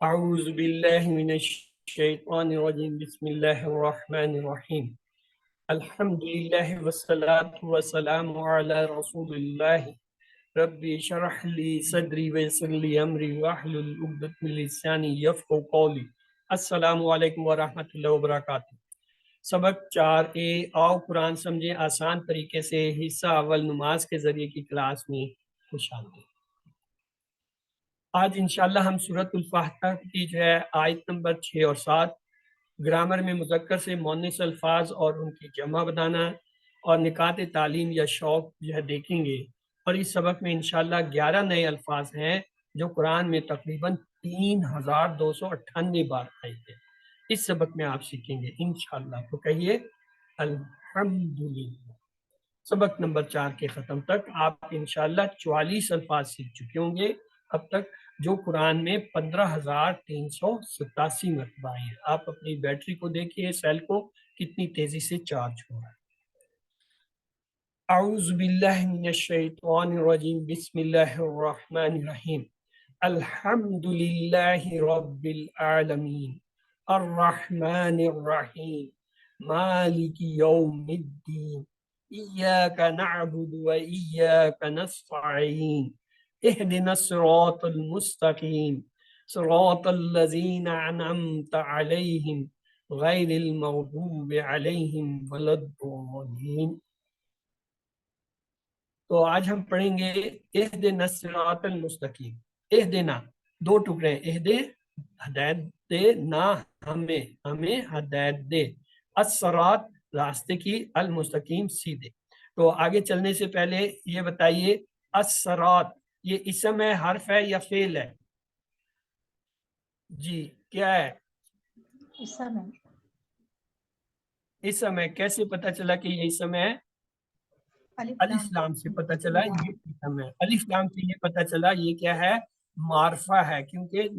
اعوذ باللہ من الشیطان الرجیم بسم اللہ الرحمن الرحیم الحمد للہ والصلاة والسلام علی رسول اللہ ربی اشرح لی صدری ویسر لی امری واحلل عقدۃ من لسانی یفقہوا قولی۔ السلام علیکم ورحمۃ اللہ وبرکاتہ۔ سبق 4A، آؤ قرآن سمجھیں آسان طریقے سے، حصہ اول نماز کے ذریعے کی کلاس میں خوش آمدید۔ آج انشاءاللہ ہم سورۃ الفاتحہ کی جو ہے آیت نمبر 6 اور 7، گرامر میں مذکر سے مؤنث الفاظ اور ان کی جمع بنانا اور نکات تعلیم یا شوق جو ہے دیکھیں گے۔ اور اس سبق میں انشاءاللہ 11 نئے الفاظ ہیں جو قرآن میں تقریباً 3298 بار آئے تھے۔ اس سبق میں آپ سیکھیں گے انشاءاللہ، تو کہیے الحمدللہ۔ سبق نمبر 4 کے ختم تک آپ انشاءاللہ 44 الفاظ سیکھ چکے ہوں گے اب تک، جو قرآن میں 15,387 مرتبہ آئے ہیں۔ آپ اپنی بیٹری کو دیکھیے، سیل کو کتنی تیزی سے چارج ہو رہا ہے۔ اعوذ باللہ من الشیطان الرجیم بسم اللہ الرحمن الرحیم الحمد للہ رب العالمین الرحمن الرحیم مالک یوم الدین ایاک نعبد و ایاک نستعین اهدنا الصراط المستقیم صراط الذین انعمت علیہم غیر المغضوب علیہم ولا الضالین۔ تو آج ہم پڑھیں گے اهدنا الصراط المستقیم۔ اهدنا دو ٹکڑے، ہدایت دے، نہ ہمیں ہدایت دے، الصراط راستے کی، المستقیم سیدھے۔ تو آگے چلنے سے پہلے یہ بتائیے الصراط یہ اسم ہے، حرف ہے یا فعل ہے؟ جی کیا ہے؟ اسم ہے۔ اسم ہے۔ کیسے پتہ چلا کہ یہ اسم ہے؟ الف لام سے پتہ چلا یہ اسم ہے۔ الف لام سے یہ پتہ چلا یہ کیا ہے؟ معرفہ ہے، کیونکہ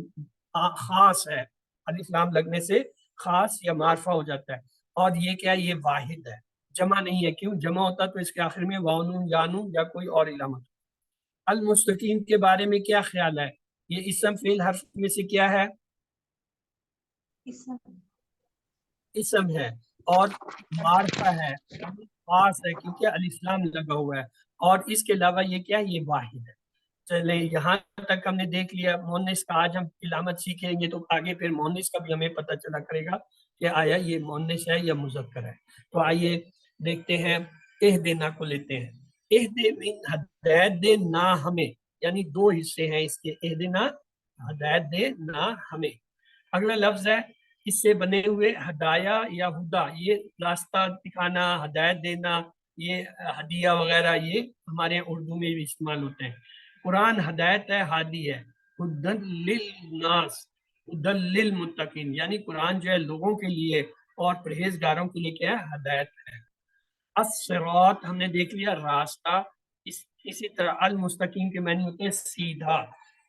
خاص ہے، الف لام لگنے سے خاص یا معرفہ ہو جاتا ہے۔ اور یہ کیا ہے؟ یہ واحد ہے، جمع نہیں ہے۔ کیوں جمع ہوتا تو اس کے آخر میں واو نون یا نون یا کوئی اور علامت۔ المستقیم کے بارے میں کیا خیال ہے؟ یہ اسم فعل حرف میں سے کیا ہے؟ اسم ہے اور معرفہ ہے، یعنی خاص ہے، کیونکہ الف لام لگا ہوا ہے۔ اور اس کے علاوہ یہ کیا ہے؟ یہ واحد ہے۔ چلے یہاں تک ہم نے دیکھ لیا مؤنث کا۔ آج ہم علامت سیکھیں گے تو آگے پھر مؤنث کا بھی ہمیں پتہ چلا کرے گا کہ آیا یہ مؤنث ہے یا مذکر ہے۔ تو آئیے دیکھتے ہیں، اہدنا کو لیتے ہیں۔ اہدنا ہدایت دے نہ ہمیں، یعنی دو حصے ہیں اس کے، اہدنا ہدایت دے نہ ہمیں۔ اگلا لفظ ہے اس سے بنے ہوئے ہدایہ یا ہدا، یہ راستہ دکھانا، ہدایت دینا، یہ ہدیہ وغیرہ، یہ ہمارے اردو میں بھی استعمال ہوتے ہیں۔ قرآن ہدایت ہے، ہادی ہے۔ ہدی للناس، ہدی للمتقین، یعنی قرآن جو ہے لوگوں کے لیے اور پرہیزگاروں کے لیے کیا ہے؟ ہدایت ہے۔ الصراط ہم نے دیکھ لیا راستہ، اسی طرح المستقیم کے معنی ہوتے ہیں سیدھا۔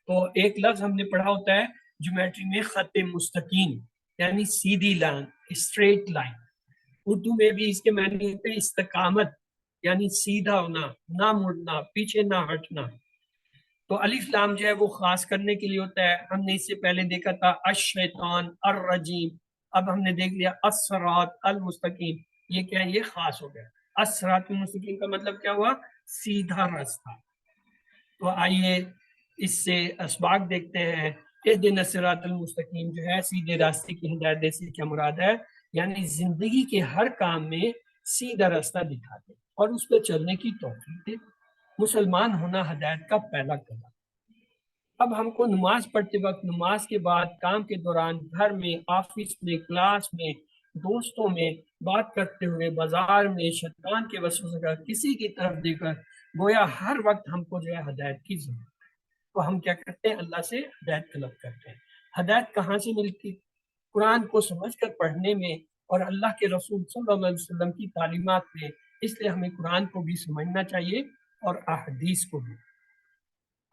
تو ایک لفظ ہم نے پڑھا ہوتا ہے جیومیٹری میں، خط مستقیم، یعنی سیدھی لائن، اسٹریٹ لائن۔ اردو میں بھی اس کے معنی ہوتے ہیں استقامت، یعنی سیدھا ہونا، نہ مڑنا، پیچھے نہ ہٹنا۔ تو الف لام جو ہے وہ خاص کرنے کے لیے ہوتا ہے۔ ہم نے اس سے پہلے دیکھا تھا الشیطان، الرجیم، اب ہم نے دیکھ لیا الصراط المستقیم، یہ کیا ہے؟ یہ خاص ہو گیا۔ الصراط المستقیم کا مطلب کیا ہوا؟ سیدھا راستہ۔ تو آئیے اس سے اسباق دیکھتے ہیں۔ اہدنا الصراط المستقیم جو ہے سیدھے راستے کی ہدایت دے سے کیا مراد ہے؟ یعنی زندگی کے ہر کام میں سیدھا راستہ دکھا دے اور اس پہ چلنے کی توفیق دے۔ مسلمان ہونا ہدایت کا پہلا قدم۔ اب ہم کو نماز پڑھتے وقت، نماز کے بعد، کام کے دوران، گھر میں، آفس میں، کلاس میں، دوستوں میں بات کرتے ہوئے، بازار میں، شیطان کے وسوسے کا کسی کی طرف دے کر، گویا ہر وقت ہم کو جو ہے ہدایت کی ضرورت ہے۔ تو ہم کیا کرتے ہیں؟ اللہ سے ہدایت طلب کرتے ہیں۔ ہدایت کہاں سے ملتی؟ قرآن کو سمجھ کر پڑھنے میں اور اللہ کے رسول صلی اللہ علیہ وسلم کی تعلیمات میں۔ اس لیے ہمیں قرآن کو بھی سمجھنا چاہیے اور احادیث کو بھی۔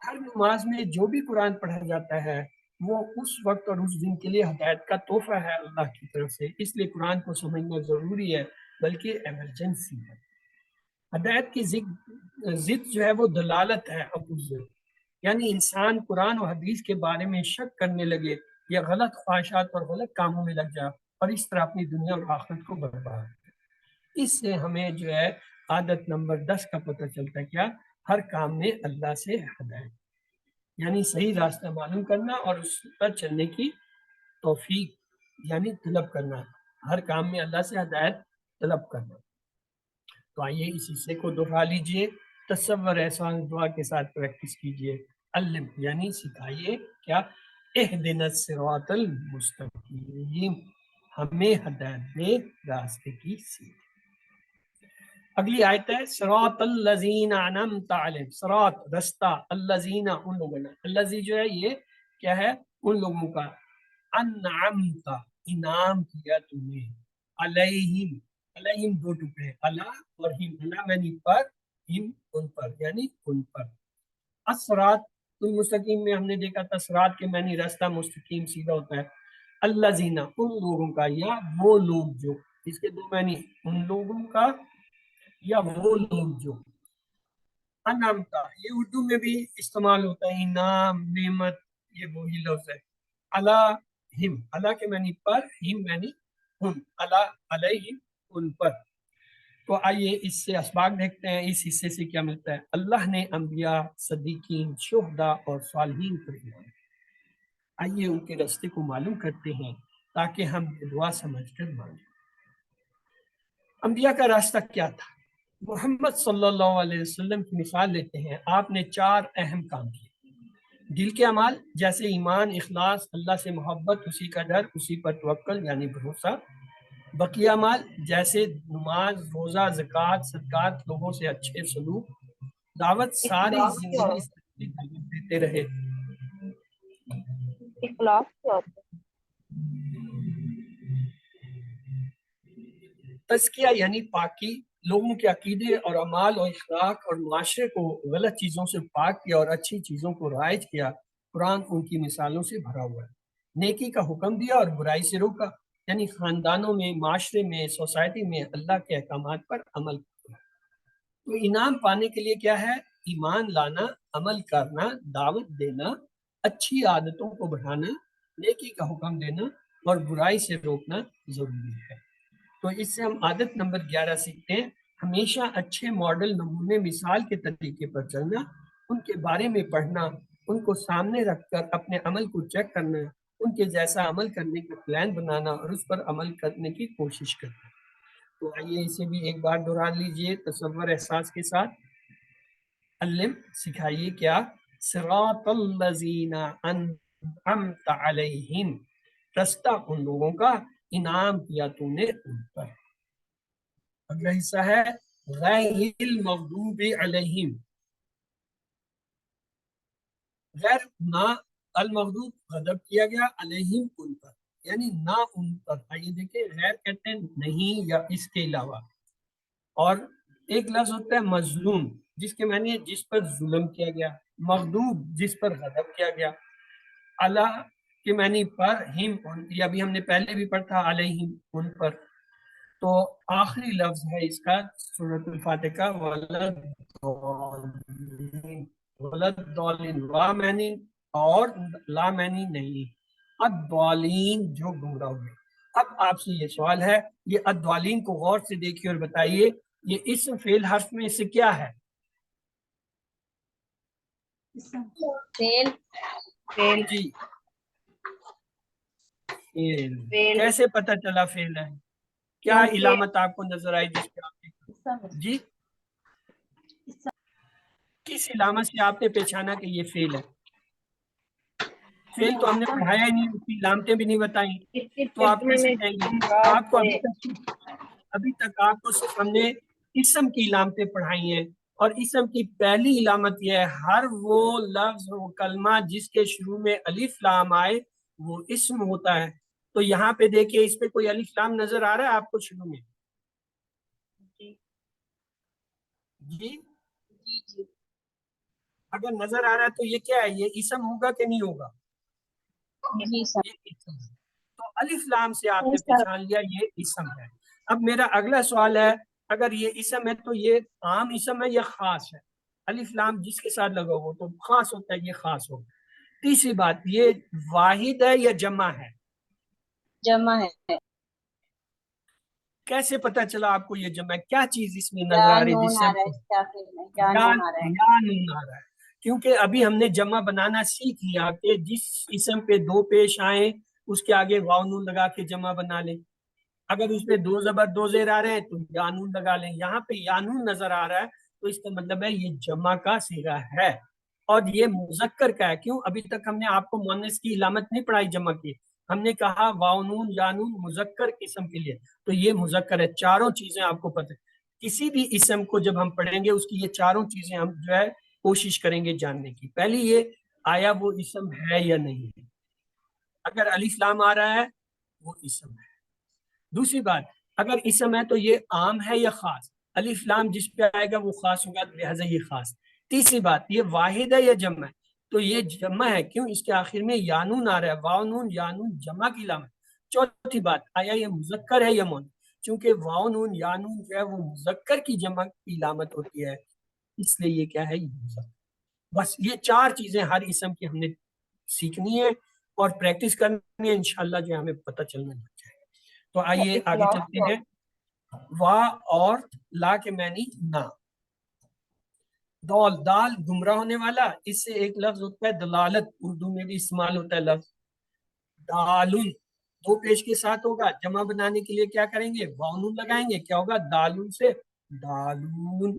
ہر نماز میں جو بھی قرآن پڑھا جاتا ہے وہ اس وقت اور اس دن کے لیے ہدایت کا تحفہ ہے اللہ کی طرف سے۔ اس لیے قرآن کو سمجھنا ضروری ہے، بلکہ ایمرجنسی ہے۔ ہدایت کی ضد جو ہے وہ دلالت ہے، اپوزٹ، یعنی انسان قرآن و حدیث کے بارے میں شک کرنے لگے یہ غلط خواہشات اور غلط کاموں میں لگ جائے اور اس طرح اپنی دنیا اور آخرت کو برباد کرے۔ اس سے ہمیں جو ہے عادت نمبر 10 کا پتہ چلتا ہے، کیا؟ ہر کام میں اللہ سے ہدایت، یعنی صحیح راستہ معلوم کرنا اور اس پر چلنے کی توفیق یعنی طلب کرنا، ہر کام میں اللہ سے ہدایت طلب کرنا۔ تو آئیے اس حصے کو دہرا لیجئے، تصور احسان دعا کے ساتھ پریکٹس کیجئے۔ علم یعنی سکھائیے، کیا؟ اہدنا الصراط المستقیم، ہمیں ہدایت دے راستے کی سیدھی۔ اگلی آیت ہے صراط الذین انعمت علیہم، صراط رستہ، الذین ان لوگوں نے، الذی جو ہے یہ کیا ہے؟ ان لوگوں کا، انعمت انعام کیا تم نے، علیہم، علیہم دو ٹکڑے، اللہ اور ہم، اللہ یعنی پر، ہم ان پر یعنی ان پر۔ الصراط المستقیم میں ہم نے دیکھا تھا صراط کے معنی راستہ مستقیم سیدھا ہوتا ہے، الذین ان لوگوں کا یا وہ لوگ جو، اس کے دو معنی، ان لوگوں کا یا وہ لوگ جو، انعمتا یہ اردو میں بھی استعمال ہوتا ہے، انعام، نعمت، یہ وہی لفظ ہے۔ علیہم، اللہ کے معنی پر، ہم معنی ہم، علیہم ان پر۔ تو آئیے اس سے اسباق دیکھتے ہیں، اس حصے سے کیا ملتا ہے۔ اللہ نے انبیاء، صدیقین، شہداء اور صالحین پر ایمان۔ آئیے ان کے راستے کو معلوم کرتے ہیں تاکہ ہم دعا سمجھ کر مانیں۔ انبیاء کا راستہ کیا تھا؟ محمد صلی اللہ علیہ وسلم کی مثال لیتے ہیں، آپ نے 4 اہم کام کیے۔ دل کے اعمال جیسے ایمان، اخلاص، اللہ سے محبت، اسی کا ڈر، اسی پر توکل یعنی بھروسہ۔ بقیہ اعمال جیسے نماز، روزہ، زکوٰۃ، صدقات، لوگوں سے اچھے سلوک، دعوت، ساری زندگی اس کی دعوت دیتے رہے۔ تزکیہ یعنی پاکی، لوگوں کے عقیدے اور اعمال اور اخلاق اور معاشرے کو غلط چیزوں سے پاک کیا اور اچھی چیزوں کو رائج کیا۔ قرآن ان کی مثالوں سے بھرا ہوا ہے۔ نیکی کا حکم دیا اور برائی سے روکا، یعنی خاندانوں میں، معاشرے میں، سوسائٹی میں اللہ کے احکامات پر عمل کرنا۔ تو انعام پانے کے لیے کیا ہے؟ ایمان لانا، عمل کرنا، دعوت دینا، اچھی عادتوں کو بڑھانا، نیکی کا حکم دینا اور برائی سے روکنا ضروری ہے۔ تو اس سے ہم عادت نمبر 11 سیکھتے ہیں، ہمیشہ اچھے ماڈل، نمونے، مثال کے طریقے پر چلنا، ان کے بارے میں پڑھنا، ان کو سامنے رکھ کر اپنے عمل کو چیک کرنا، ان کے جیسا عمل کرنے کا پلان بنانا اور اس پر عمل کرنے کی کوشش کرنا۔ تو آئیے اسے بھی ایک بار دہرا لیجئے تصور احساس کے ساتھ۔ علم سکھائیے، کیا؟ صراط الذین انعمت علیہم، رستہ ان لوگوں کا انعام کیا تو نے ان پر۔ اگلا حصہ ہے غیر المغضوب علیہم، غیر نہ، المغضوب غضب کیا گیا، علیہم ان پر یعنی نہ ان پر۔ آئیے دیکھیں، غیر کہتے ہیں نہیں یا اس کے علاوہ، اور ایک لفظ ہوتا ہے مظلوم جس کے معنی ہے جس پر ظلم کیا گیا، مغضوب جس پر غضب کیا گیا، اللہ کے معنی پر، ہم یہ ابھی ہم نے پہلے بھی پڑھا تھا، علیہم ان پر۔ تو آخری لفظ ہے اس کا سورۃ الفاتحہ کا ولدالین، وا معنی اور لا معنی نہیں، الضالین جو گمراہ ہوئے۔ اب آپ سے یہ سوال ہے، یہ الضالین کو غور سے دیکھیے اور بتائیے یہ اسم فعل حرف میں سے کیا ہے؟ فیل جی فعل، کیسے پتہ چلا فعل ہے؟ کیا علامت آپ کو نظر آئی جس پہ آپ نے، جی کس علامت سے آپ نے پہچانا کہ یہ فعل ہے؟ فعل تو ہم نے پڑھایا ہی نہیں، اس کی علامتیں بھی نہیں بتائیں، تو آپ کیسے کہیں گے؟ آپ کو ابھی تک آپ کو صرف ہم نے اسم کی علامتیں پڑھائی ہیں، اور اسم کی پہلی علامت یہ ہے ہر وہ لفظ و کلمہ جس کے شروع میں الف لام آئے وہ اسم ہوتا ہے۔ تو یہاں پہ دیکھیے اس پہ کوئی الف لام نظر آ رہا ہے آپ کو شروع میں؟ جی اگر نظر آ رہا ہے تو یہ کیا ہے؟ یہ اسم ہوگا کہ نہیں ہوگا؟ یہ اسم ہے۔ تو الف لام سے آپ نے پہچان لیا یہ اسم ہے۔ اب میرا اگلا سوال ہے، اگر یہ اسم ہے تو یہ عام اسم ہے یا خاص ہے؟ الف لام جس کے ساتھ لگا ہو تو خاص ہوتا ہے، یہ خاص ہوگا۔ تیسری بات، یہ واحد ہے یا جمع ہے؟ جمع ہے. کیسے پتا چلا آپ کو یہ جمع ہے؟ کیا چیز اس میں یا نظر آ رہی ہے نون جس سے آ آپ رہا ہے کو اس کے آخر میں, یا یا نون آ رہا ہے. نون آ رہا ہے؟ کیونکہ ابھی ہم نے جمع بنانا سیکھ لیا کہ جس اسم پہ دو پیش آئیں اس کے آگے واو نون لگا کے جمع بنا لیں. اگر اس پہ دو زبر دو زیر آ رہے ہیں تو یا نون لگا لیں. یہاں پہ یا نون نظر آ رہا ہے تو اس کا مطلب ہے یہ جمع کا صیغہ ہے. اور یہ مذکر کا ہے. کیوں؟ ابھی تک ہم نے آپ کو مؤنث کی علامت نہیں پڑھائی جمع کی. ہم نے کہا واو نون یا نون مذکر اسم کے لیے، تو یہ مذکر ہے. چاروں چیزیں آپ کو پتہ ہے. کسی بھی اسم کو جب ہم پڑھیں گے اس کی یہ چاروں چیزیں ہم جو ہے کوشش کریں گے جاننے کی. پہلی یہ، آیا وہ اسم ہے یا نہیں ہے. اگر الف لام آ رہا ہے وہ اسم ہے. دوسری بات، اگر اسم ہے تو یہ عام ہے یا خاص. الف لام جس پہ آئے گا وہ خاص ہوگا، لہذا یہ خاص. تیسری بات، یہ واحد ہے یا جمع ہے. تو یہ جمع ہے. کیوں؟ اس کے آخر میں یا نون آ رہا ہے. واو نون یا نون جمع کی علامت. چوتھی بات، آیا یہ مذکر ہے یا مؤنث. چونکہ واو نون یا نون جو ہے وہ مذکر کی جمع کی علامت ہوتی ہے، اس لیے یہ کیا ہے، یہ مذکر. بس یہ چار چیزیں ہر اسم کی ہم نے سیکھنی ہے اور پریکٹس کرنی ہے. انشاءاللہ جو ہمیں پتہ چلنا چاہیے. تو آئیے آگے چلتے ہیں. وا اور لا کے معنی نہ. دال، دال گمراہ ہونے والا، اس سے ایک لفظ ہوتا ہے دلالت، اردو میں بھی استعمال ہوتا ہے لفظ دالن. دو پیش کے ساتھ ہوگا. جمع بنانے کے لیے کیا کریں گے؟ واو نون لگائیں گے. کیا ہوگا؟ دالن سے دالون.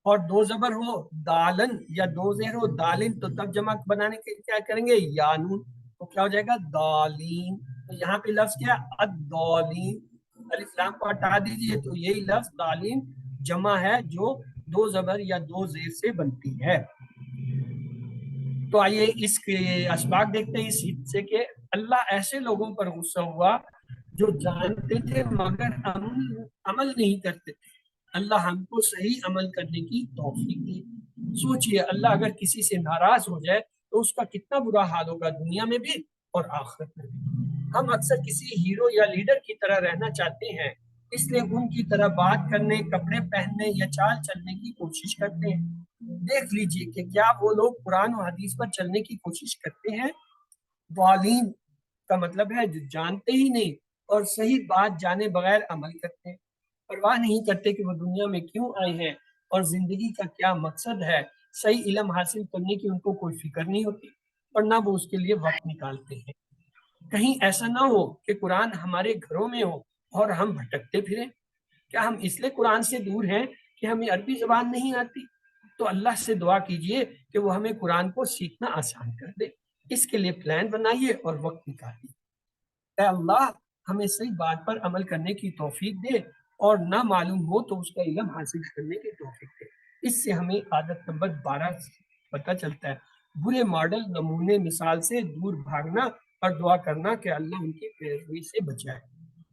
اور دو زبر ہو دالن یا دو زیر ہو دالن تو تب جمع بنانے کے لیے کیا کریں گے؟ یا نون. تو کیا ہو جائے گا؟ دالین. تو یہاں پہ لفظ کیا؟ الدالین. الف لام کو ہٹا دیجیے تو یہی لفظ دالین جمع ہے جو دو زبر یا دو زیر سے بنتی ہے. تو آئیے اس کے اسباق دیکھتے ہیں اس حصے کے. اللہ ایسے لوگوں پر غصہ ہوا جو جانتے تھے مگر عمل نہیں کرتے تھے. اللہ ہم کو صحیح عمل کرنے کی توفیق دی. سوچئے اللہ اگر کسی سے ناراض ہو جائے تو اس کا کتنا برا حال ہوگا دنیا میں بھی اور آخرت میں بھی. ہم اکثر کسی ہیرو یا لیڈر کی طرح رہنا چاہتے ہیں، اس لیے ان کی طرح بات کرنے، کپڑے پہننے یا چال چلنے کی کوشش کرتے ہیں. دیکھ لیجئے کہ کیا وہ لوگ قرآن و حدیث پر چلنے کی کوشش کرتے ہیں. والین کا مطلب ہے جو جانتے ہی نہیں اور صحیح بات جانے بغیر عمل کرتے ہیں. پرواہ نہیں کرتے کہ وہ دنیا میں کیوں آئے ہیں اور زندگی کا کیا مقصد ہے. صحیح علم حاصل کرنے کی ان کو کوئی فکر نہیں ہوتی اور نہ وہ اس کے لیے وقت نکالتے ہیں. کہیں ایسا نہ ہو کہ قرآن ہمارے گھروں میں ہو اور ہم بھٹکتے پھریں. کیا ہم اس لیے قرآن سے دور ہیں کہ ہمیں عربی زبان نہیں آتی؟ تو اللہ سے دعا کیجئے کہ وہ ہمیں قرآن کو سیکھنا آسان کر دے. اس کے لیے پلان بنائیے اور وقت نکالیے. اے اللہ ہمیں صحیح بات پر عمل کرنے کی توفیق دے اور نہ معلوم ہو تو اس کا علم حاصل کرنے کی توفیق دے. اس سے ہمیں عادت نمبر 12 پتہ چلتا ہے، برے ماڈل نمونے مثال سے دور بھاگنا اور دعا کرنا کہ اللہ ان کی پیروی سے بچائے.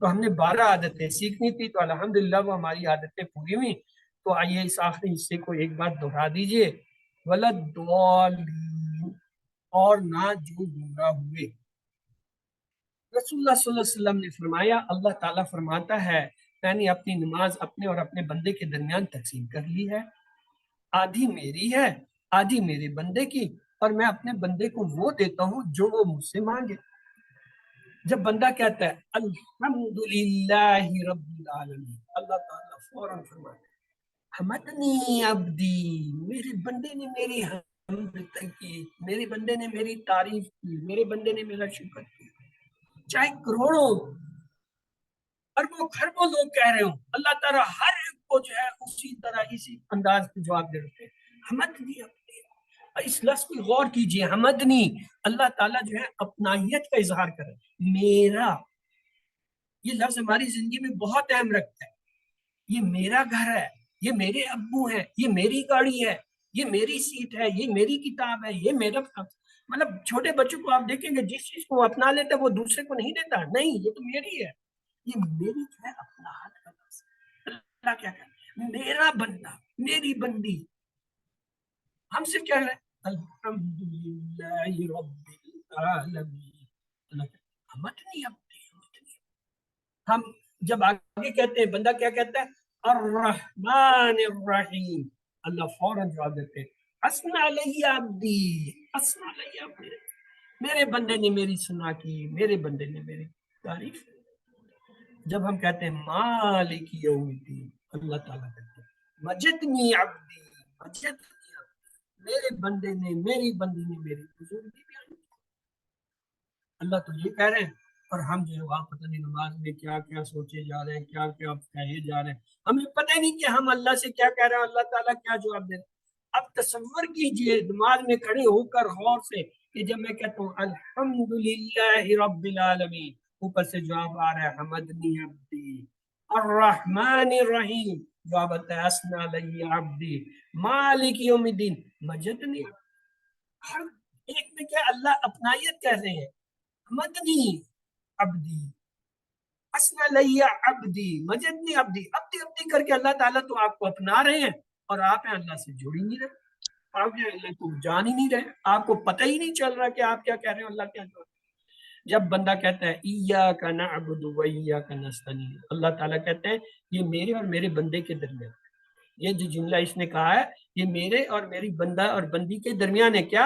تو ہم نے 12 عادتیں سیکھنی تھی تو الحمدللہ وہ ہماری عادتیں پوری ہوئی. تو آئیے اس آخری حصے کو ایک بار دہرا دیجئے. ولدالین، اور نہ جو گمراہ ہوئے. رسول اللہ صلی اللہ علیہ وسلم نے فرمایا، اللہ تعالیٰ فرماتا ہے میں نے اپنی نماز اپنے اور اپنے بندے کے درمیان تقسیم کر لی ہے. آدھی میری ہے، آدھی میرے بندے کی، اور میں اپنے بندے کو وہ دیتا ہوں جو وہ مجھ سے مانگے. جب بندہ کہتا ہے الحمدللہ رب العالمین، اللہ تعالیٰ فوراً فرماتا ہے حمدنی عبدی، میرے بندے نے میری حمد کی، میرے بندے نے میری تعریف کی، میرے بندے نے میرا شکر کیا. چاہے کروڑوں اربوں خربوں لوگ کہہ رہے ہوں، اللہ تعالیٰ ہر ایک کو جو ہے اسی طرح اسی انداز میں جواب دے رہے ہیں حمدنی عبدی. اس لفظ کو غور کیجئے، حمدنی، اللہ تعالیٰ جو ہے اپنائیت کا اظہار کر رہے ہیں. میرا، یہ لفظ ہماری زندگی میں بہت اہم رکھتا ہے. یہ میرا گھر ہے، یہ میرے ابو ہیں، یہ میری گاڑی ہے، یہ میری سیٹ ہے، یہ میری کتاب ہے، یہ میرا. مطلب چھوٹے بچوں کو آپ دیکھیں گے جس چیز کو اپنا لیتا ہے وہ دوسرے کو نہیں دیتا. نہیں، یہ تو میری ہے. یہ میری جو ہے اپنا ہاتھ کا لفظ. اللہ کیا کہتا ہے؟ میرا بندہ، میری بندی. ہم سے کیا ہے؟ الحمدللہ رب العالمین. حمدنی عبدی، حمدنی. ہم جب آگے کہتے ہیں بندہ کیا کہتا ہے؟ الرحمن الرحیم، اللہ فوراً جواب دیتے ہیں اسنا علی عبدی، اسنا علی عبدی، میرے بندے نے میری سنا کی، میرے بندے نے میری تعریف کی۔ جب ہم کہتے ہیں مالک یوم الدین، اللہ تعالیٰ کہتے ہیں مجدنی عبدی، مجدنی عبدی، میرے بندے نے، میری بندی نے میری بزرگی بیان کی۔ اللہ تو یہ کہہ رہے ہیں، اور ہم جو ہے وہاں پتہ نہیں نماز میں کیا کیا سوچے جا رہے ہیں، کیا کیا کہے جا رہے ہیں، ہمیں پتہ ہی نہیں کہ ہم اللہ سے کیا کہہ رہے ہیں، اللہ تعالیٰ کیا جواب دے رہے ہیں۔ اب تصور کیجئے نماز میں کھڑے ہو کر غور سے کہ جب میں کہتا ہوں الحمدللہ رب العالمین، اوپر سے جواب آ رہا ہے حمدنی عبدی، الرحمن الرحیم، جواب آتا ہے اسنا علی عبدی، مالک یوم الدین، مجدنی عبدی۔ ہر ایک میں کیا اللہ اپنائیت کہہ رہے ہیں، مدنی عبدی، اسنا علی عبدی، مجدنی عبدی، عبدی عبدی کر کے اللہ تعالیٰ تو آپ کو اپنا رہے ہیں، اور آپ ہیں اللہ سے جڑ ہی نہیں رہے، آپ جو اللہ کو جان ہی نہیں رہے، آپ کو پتہ ہی نہیں چل رہا کہ آپ کیا کہہ رہے ہیں، اللہ کیا کہہ رہے ہیں۔ جب بندہ کہتا ہے ایاک نعبد و ایاک نستعین، اللہ تعالیٰ کہتے ہیں یہ میرے اور میرے بندے کے درمیان، یہ جو جملہ اس نے کہا ہے یہ میرے اور میری بندہ اور بندی کے درمیان ہے، کیا؟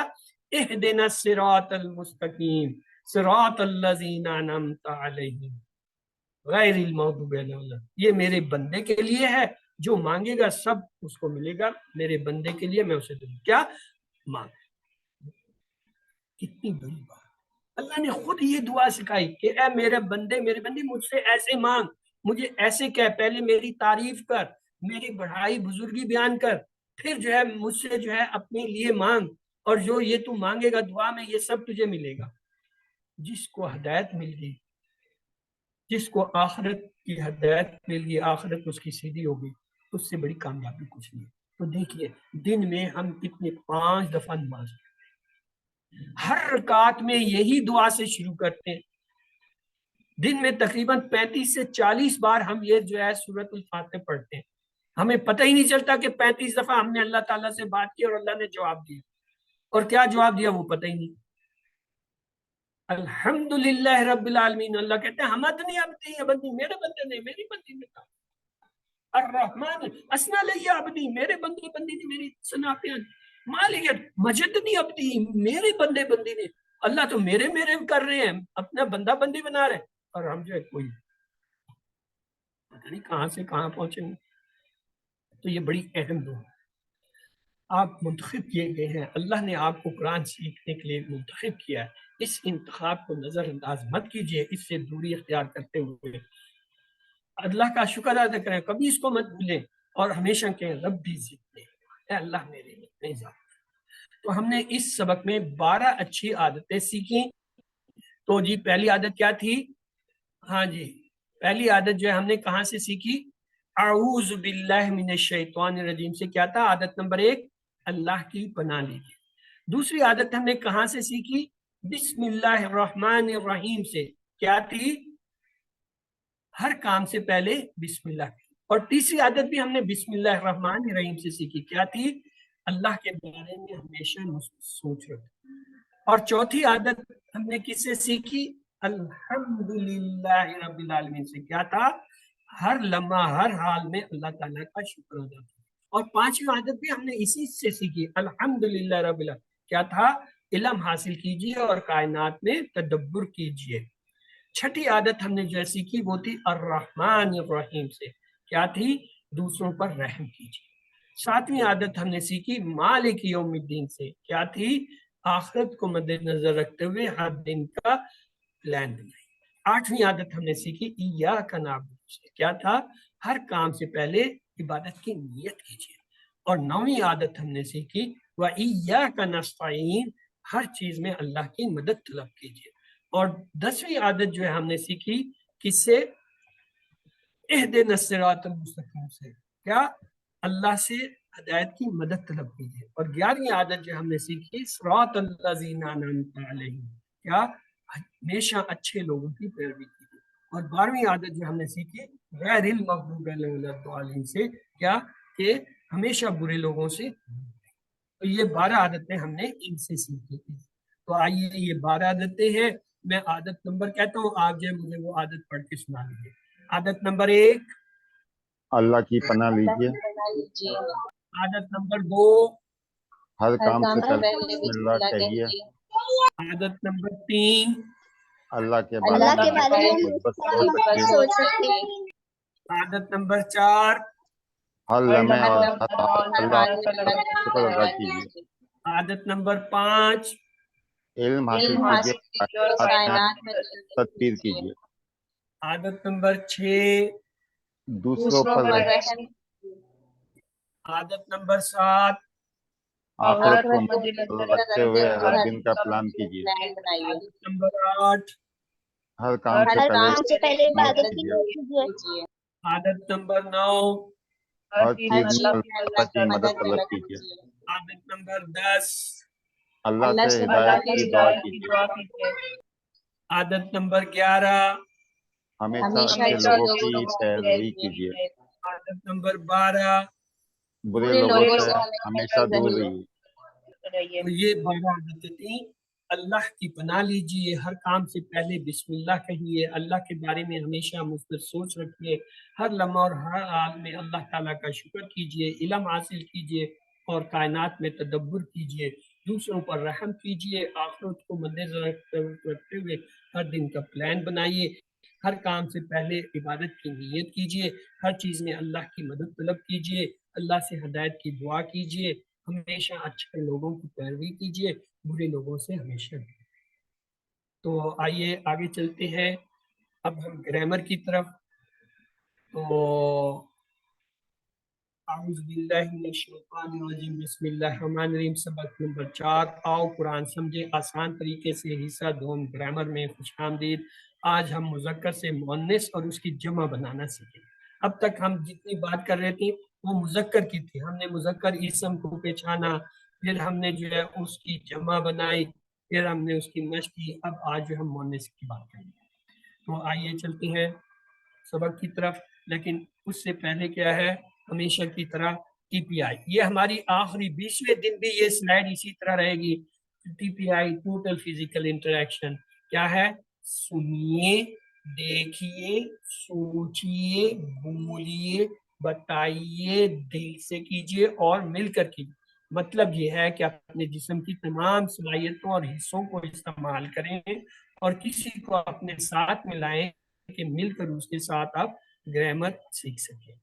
اہدنا الصراط المستقیم صراط الذین انعمت علیہم غیر المغضوب علیہم، یہ میرے بندے کے لیے ہے، جو مانگے گا سب اس کو ملے گا، میرے بندے کے لیے میں اسے دوں کیا مانگ۔ کتنی بڑی بات، اللہ نے خود یہ دعا سکھائی کہ اے میرے بندے، میرے بندی، مجھ سے ایسے مانگ، مجھے ایسے کہہ، پہلے میری تعریف کر، میری بڑائی بزرگی بیان کر، پھر جو ہے مجھ سے جو ہے اپنے لیے مانگ، اور جو یہ تو مانگے گا دعا میں یہ سب تجھے ملے گا۔ جس کو ہدایت مل گئی، جس کو آخرت کی ہدایت مل گئی، آخرت اس کی سیدھی ہو گئی، اس سے بڑی کامیابی کچھ نہیں۔ تو دیکھیے دن میں ہم کتنے 5 دفعہ نماز، ہر رکعت میں یہی دعا سے شروع کرتے ہیں، دن میں تقریباً 35 سے 40 بار ہم یہ جو ہے سورۃ الفاتحہ پڑھتے ہیں، ہمیں پتہ ہی نہیں چلتا کہ 35 دفعہ ہم نے اللہ تعالیٰ سے بات کی اور اللہ نے جواب دیا، اور کیا جواب دیا وہ پتہ ہی نہیں۔ الحمدللہ رب العالمین، اللہ کہتے ہیں حمدنی عبدی، بندی میرے بندے نے میری بندی نے کہا، الرحمن اسنا علی عبدی، میرے بندے بندی نے میری ثنا بیان، مالک مجدنی عبدی، میرے بندے بندی نے، اللہ تو میرے میرے کر رہے ہیں، اپنا بندہ بندی بنا رہے ہیں، اور ہم جو ہے کوئی پتہ نہیں کہاں سے کہاں پہنچیں گے۔ تو یہ بڑی اہم دعا ہے، آپ منتخب کیے گئے ہیں، اللہ نے آپ کو قرآن سیکھنے کے لیے منتخب کیا ہے، اس انتخاب کو نظر انداز مت کیجیے، اس سے دوری اختیار کرتے ہوئے اللہ کا شکر ادا کریں، کبھی اس کو مت بھولیں، اور ہمیشہ کہیں ربی زدنی، اے اللہ میرے لیے اضافہ۔ تو ہم نے اس سبق میں 12 اچھی عادتیں سیکھی۔ تو جی پہلی عادت کیا تھی؟ ہاں جی، پہلی عادت جو ہے ہم نے کہاں سے سیکھی؟ اعوذ باللہ من الشیطان الرجیم سے، کیا تھا عادت نمبر 1؟ اللہ کی پناہ لیجیے۔ دوسری عادت ہم نے کہاں سے سیکھی؟ بسم اللہ الرحمن الرحیم سے، کیا تھی؟ ہر کام سے پہلے بسم اللہ۔ اور تیسری عادت بھی ہم نے بسم اللہ الرحمن الرحیم سے سیکھی، کیا تھی؟ اللہ کے بارے میں ہمیشہ سوچ رکھیں۔ اور چوتھی عادت ہم نے کس سے سیکھی؟ الحمدللہ رب العالمین سے، کیا تھا؟ ہر لمحہ ہر حال میں اللہ تعالیٰ کا شکر ادا کریں۔ اور پانچویں عادت بھی ہم نے اسی سے سیکھی، الحمدللہ رب العالمین، کیا تھا؟ علم حاصل کیجیے اور کائنات میں تدبر کیجیے۔ چھٹی عادت ہم نے جو سیکھی وہ تھی الرحمن الرحیم سے، کیا تھی؟ دوسروں پر رحم کیجیے۔ ساتویں عادت ہم نے سیکھی مالک یوم الدین سے، کیا تھی؟ آخرت کو مد نظر رکھتے ہوئے ہر دن کا پلان بنائیں۔ آٹھویں عادت ہم نے سیکھی ایاک نعبد سے، کیا تھا؟ ہر کام سے پہلے عبادت کی نیت کیجیے۔ اور نویں عادت ہم نے سیکھی وَإِيَّاكَ نَسْتَعِينُ، ہر چیز میں اللہ کی مدد طلب کیجیے۔ اور 10ویں عادت جو ہے ہم نے سیکھی کس سے؟ اہدنا الصراط المستقیم سے، کیا؟ اللہ سے ہدایت کی مدد طلب کیجیے۔ اور 11ویں عادت جو ہم نے سیکھی صراط الذین انعمت علیہم، کیا؟ ہمیشہ اچھے لوگوں کی پیروی کیجیے۔ اور 12ویں عادت جو ہم نے سیکھی غیر المغضوب علیہم ولا الضالین سے، کیا؟ کہ ہمیشہ برے لوگوں سے۔ تو یہ 12 عادتیں ہم نے ان سے سیکھی تھی۔ تو آئیے یہ 12 عادتیں ہیں، میں عادت نمبر کہتا ہوں، آپ جو مجھے وہ عادت پڑھ کے سنا دیجیے۔ عادت نمبر 1 اللہ کی پناہ اللہ لیجیے۔ کی پناہ لیجیے۔ عادت نمبر 2 ہر کام سے پہلے پہلے بسم اللہ کہیے. عادت نمبر 3 اللہ کے بارے اللہ میں کے بارے میں مثبت سوچ رکھیے. سوچ رکھیے. عادت نمبر 4 ہر لمحے اور ہر حال ہر اللہ حال میں کا شکر ادا کیجیے. عادت نمبر 5 علم حاصل علم کیجیے. حاصل کیجیے اور کائنات میں تدبیر کیجیے. عادت نمبر 6 دوسروں پر رحم. عادت نمبر 7 آخرت کو آخرت کو مد نظر رکھتے ہوئے ہر دن کا پلان کیجیے. پلان بنائیے. عادت نمبر 8 ہر کام سے پہلے عبادت کیجیے. کیجیے. عادت نمبر 9 ہر چیز میں اللہ کی مدد طلب کیجیے. عادت نمبر 10 اللہ سے ہدایت کی دعا کیجیے. عادت نمبر 11 ہمیشہ اچھے لوگوں کی پیروی کیجیے. عادت نمبر 12 برے لوگوں سے ہمیشہ دور رہیے. تو یہ 12 عادتیں تھیں. اللہ کی پناہ لیجئے، ہر کام سے پہلے بسم اللہ کہیے، اللہ کے بارے میں ہمیشہ مثبت سوچ رکھیے، ہر لمحہ اور ہر حال میں اللہ تعالیٰ کا شکر کیجئے، علم حاصل کیجئے اور کائنات میں تدبر کیجئے، دوسروں پر رحم کیجئے، آخرت کو مد نظر رکھتے ہوئے ہر دن کا پلان بنائیے، ہر کام سے پہلے عبادت کی نیت کیجئے، ہر چیز میں اللہ کی مدد طلب کیجئے، اللہ سے ہدایت کی دعا کیجئے، ہمیشہ اچھے لوگوں کی پیروی کیجئے، برے لوگوں سے ہمیشہ دور. تو آئیے آگے چلتے ہیں اب ہم گرامر کی طرف. تو اعوذ باللہ من الشیطان الرجیم بسم اللہ الرحمن الرحیم. سبق نمبر 4. آؤ قرآن سمجھے آسان طریقے سے. حصہ دوم گرامر میں خوش آمدید. آج ہم مذکر سے مؤنث اور اس کی جمع بنانا سیکھیں. اب تک ہم جتنی بات کر رہے تھے وہ مذکر کی تھی. ہم نے مذکر اسم کو پہچانا، پھر ہم نے جو ہے اس کی جمع بنائی، پھر ہم نے اس کی مشق کی. اب آج جو ہم مؤنث کی بات کریں گے. تو آئیے چلتے ہیں سبق کی طرف. لیکن اس سے پہلے کیا ہے، ہمیشہ کی طرح ٹی پی آئی. یہ ہماری آخری 20ویں دن بھی یہ سلائیڈ اسی طرح رہے گی. ٹی پی آئی ٹوٹل فزیکل انٹریکشن کیا ہے؟ سنیے، دیکھیے، سوچیے، بولیے، بتائیے، دل سے کیجیے اور مل کر کیجیے. مطلب یہ ہے کہ اپنے جسم کی تمام صلاحیتوں اور حصوں کو استعمال کریں اور کسی کو اپنے ساتھ ملائیں کہ مل کر اس کے ساتھ آپ گرامر سیکھ سکیں.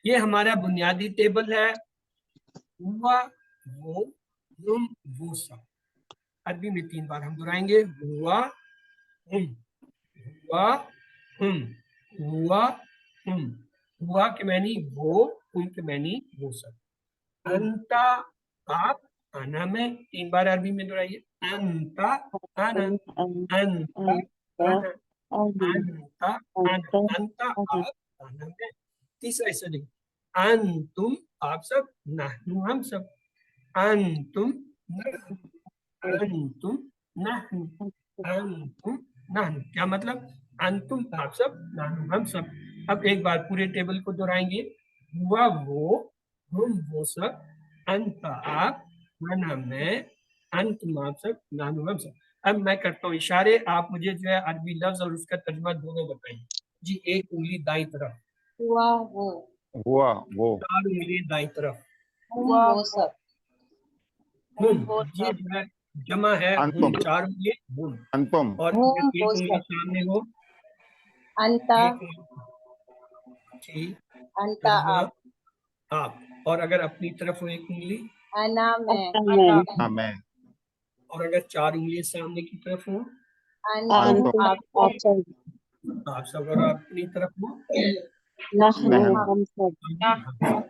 یہ ہمارا بنیادی ٹیبل ہے. ہوا، وہ، ہم، وہ سب. عربی میں 3 بار ہم دہرائیں گے. ہوا، ہم، ہوا، ہم، ہوا، ہم. ہوا کے معنی وہ، ہم کے معنی وہ سب. انتا آپ، انا میں. 3 بار عربی میں دہرائیے. انتا انا، انتم انا، انتا انا. انتا آپ، انا میں. تیسرا حصہ دیکھیں. انتم آپ سب، نحن ہم سب. انتم نحن، انتم نحن، انتم نحن. کیا مطلب؟ انتم آپ سب، نحن ہم سب. اب ایک بار پورے ٹیبل کو دہرائیں گے. ہوا وہ، ہم وہ سب، انت آپ، انا میں، انتم آپ سب، نحن ہم سب. اب میں کرتا ہوں اشارے، آپ مجھے جو ہے عربی لفظ اور اس کا ترجمہ دونوں بتائیں. جی ایک انگلی دائیں طرف. ہوا وہ، ہوا وہ، 4 انگلی دائیں طرف. وہ سب. ہم، یہ جو ہے جمع ہے. انتم، ہم 4 انگلی ہم. انتم، اور ہم ایک وہ انگلی سب. سامنے ہو. انتا، ایک ٹھیک. انتا آپ. آپ. اور اگر اپنی طرف ہو ایک انگلی. انا میں. ہاں میں. اور اگر 4 انگلی سامنے کی طرف ہو. انتم آپ. آپ سب. اور اپنی طرف ہو. نحن، ہم سب.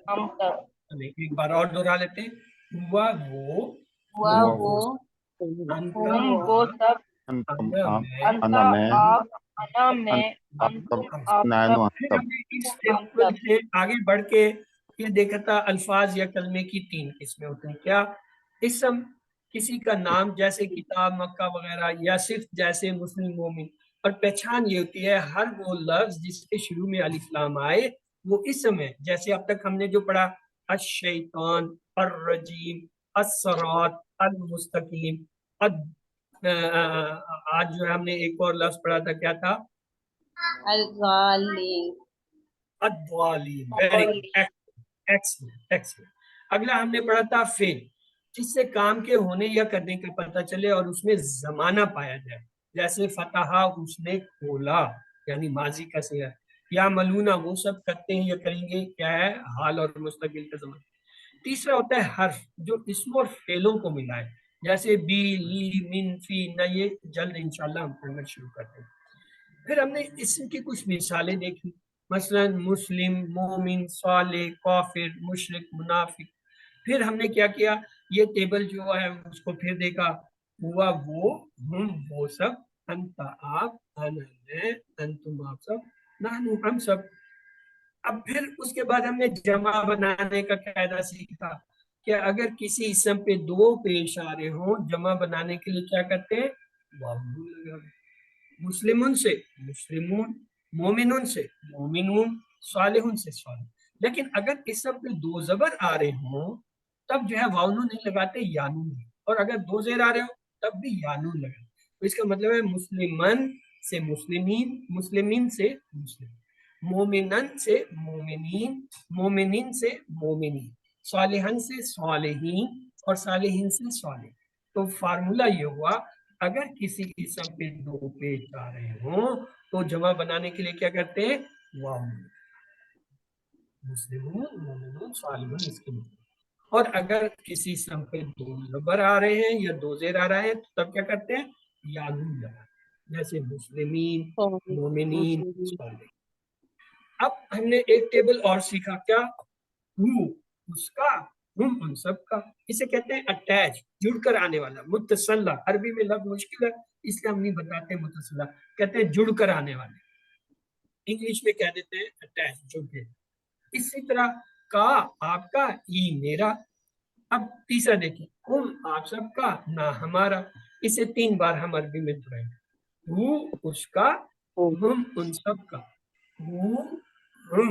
ہم سب. ایک بار اور دہرا لیتے ہیں. ہوا وہ، ہوا ہوا وہ، انتا ہم وہ آپ، سب. انتم انا آپ، میں، انا میں، انا میں، انتم انتم آپ سب، نحن ہم پھر سب. ہم نے اس ٹیبل سے آگے بڑھ کے یہ دیکھا تھا الفاظ یا کلمے کی 3 قسمیں ہوتی ہیں. کیا؟ اسم کسی کا نام جیسے کتاب، مکہ وغیرہ، یا صرف جیسے مسلم مومن. اور پہچان یہ ہوتی ہے ہر وہ لفظ جس کے شروع میں الف لام آئے وہ اسم ہے. جیسے اب تک ہم نے جو پڑھا الشیطان، الرجیم، الصراط المستقیم. آج جو ہے ہم نے ایک اور لفظ پڑھا تھا، کیا تھا؟ الظالمین. الضالین. Very excellent. اگلا ہم نے پڑھا تھا فعل. جس سے کام کے ہونے یا کرنے کا پتہ چلے اور اس میں زمانہ پایا جائے. جیسے فتح اس نے کھولا یعنی ماضی کا صیغہ. یا ملونا وہ سب کرتے ہیں یا کریں گے کیا ہے حال اور مستقبل کا زمانہ. تیسرا ہوتا ہے حرف جو اسم اور فعلوں کو ملا ہے جیسے بی لی من فی نہ. یہ جلد انشاءاللہ ہم پڑھنا شروع کرتے ہیں. پھر ہم نے اسم کی کچھ مثالیں دیکھی مثلا مسلم مومن صالح کافر مشرک منافق. پھر ہم نے کیا کیا یہ ٹیبل جو ہے اس کو پھر دیکھا ہوا وہ ہم وہ سب انت آپ انا میں انتم آپ سب نحن ہم سب. اب پھر اس کے بعد ہم نے جمع بنانے کا قاعدہ سیکھا کہ اگر کسی اسم پہ دو پیش آ رہے ہوں جمع بنانے کے لیے کیا کرتے ہیں واو لگا. مسلمون سے مسلمون مومنون سے مومنون صالحون سے صالح. لیکن اگر اسم پہ دو زبر آ رہے ہوں تب جو ہے واؤ نون نہیں لگاتے یانون. اور اگر دو زیر آ رہے ہوں تب بھی یانون لگاتے. تو اس کا مطلب ہے مسلمن سے مسلمین مسلمین سے مسلم مومنن سے مومنین مومنین سے مومنین صالحن سے صالحین اور صالحین سے صالح. تو فارمولا یہ ہوا اگر کسی اسم پہ دو پیش آ رہے ہوں تو جمع بنانے کے لیے کیا کرتے ہیں واو مسلمون مومنون صالحون اس کے لیے. اور اگر کسی اسم پہ دو زبر آ رہے ہیں یا دو زیر آ رہا ہے تو تب کیا کرتے ہیں یانون لگا جیسے مسلمین مومنین صالح. اب ہم نے ایک ٹیبل اور سیکھا کیا ہو اس کا ہم ان سب کا. اسے کہتے ہیں اٹیچ جڑ کر آنے والا متصلہ. عربی میں لفظ مشکل ہے اس لیے ہم نہیں بتاتے متصلہ کہتے ہیں جڑ کر آنے والے. انگلش میں کہہ دیتے ہیں اٹیچ جڑ کے. اسی طرح کا آپ کا ای میرا. اب تیسرا دیکھیں ہم آپ سب کا نہ ہمارا. اسے 3 بار ہم عربی میں دہرائیں وہ اس کا ہم ان سب کا وہ ہم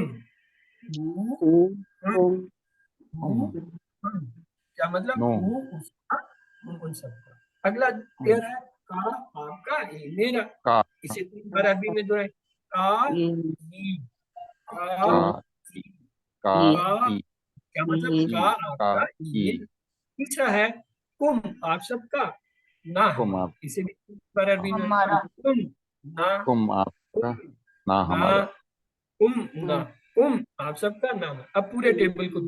کیا مطلب وہ اس کا ہم ان سب کا. اگلا پیئر ہے کا آپ کا یہ میرا. اسے 3 بار عربی میں دہرائیں کا کیا مطلب کا آپ کا یہ. تیسرا ہے کم آپ سب کا نہ ہمارا. اسے بھی 3 بار عربی میں کم نہ ہمارا کم آپ سب کا نہ. اب پورے ٹیبل کو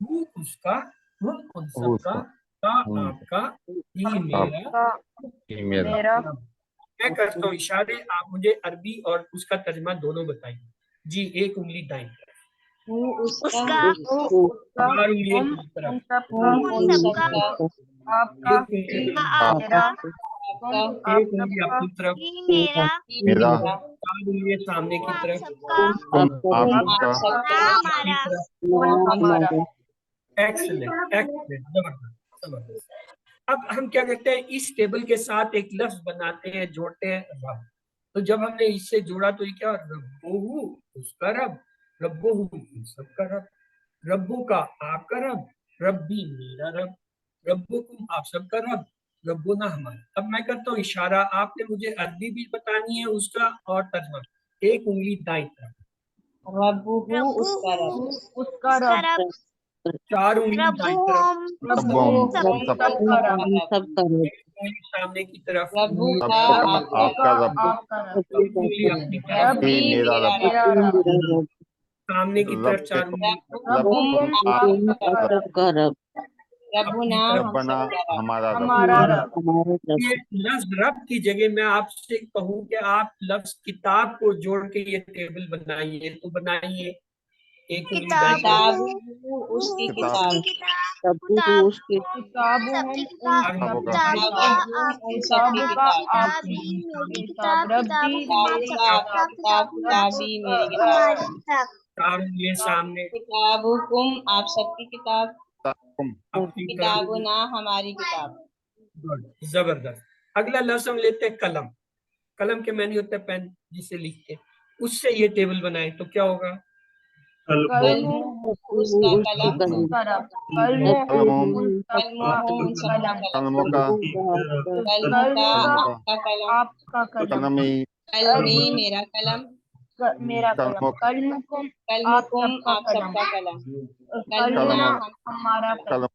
وہ اس کا ہم ان سب کا آپ کا یہ میرا. میں کرتا ہوں اشارے آپ مجھے عربی اور اس کا ترجمہ دونوں بتائیے. جی ایک انگلی دائیں اس کا چار انگلیاں کی طرف ایک انگلی اپنی طرف چار انگلیاں سامنے کی طرف ایکسلنٹ زبردست. اب ہم کیا کرتے ہیں اس ٹیبل کے ساتھ ایک لفظ بناتے ہیں جوڑتے ہیں رب. تو جب ہم نے اس سے جوڑا تو یہ کیا ربو اس کا رب ربو سب کا رب ربو کا آپ کا رب ربی میرا رب ربکم آپ سب کا رب ربنا ہمارا. اب میں کرتا ہوں اشارہ آپ نے مجھے عربی بھی بتانی ہے اس کا اور ترجمہ. ایک انگلی دائیں طرف ربو اس کا رب چار انگلی دائیں طرف سامنے کی طرف ربو کا آپ کا رب انگلی اپنی طرف ربی میرا رب سامنے کی طرف چار انگلی ربنا ہمارا رب. یہ لفظ رب کی جگہ میں آپ سے کہوں کہ آپ لفظ کتاب کو جوڑ کے یہ ٹیبل بنائیے تو بنائیے. ایک کتاب اس کی کتاب یہ سامنے کتابکم آپ سب کی کتاب کتابنا ہماری کتاب. زبردست. اگلا لفظ ہم لیتے ہیں قلم. قلم کے معنی ہوتا ہے پین جسے لکھتے ہیں. اس سے یہ ٹیبل بنائے تو کیا ہوگا اس کا قلم آپ کا قلم قلمی میرا قلم قلمکم آپ سب کا قلم قلمنا ہمارا قلم.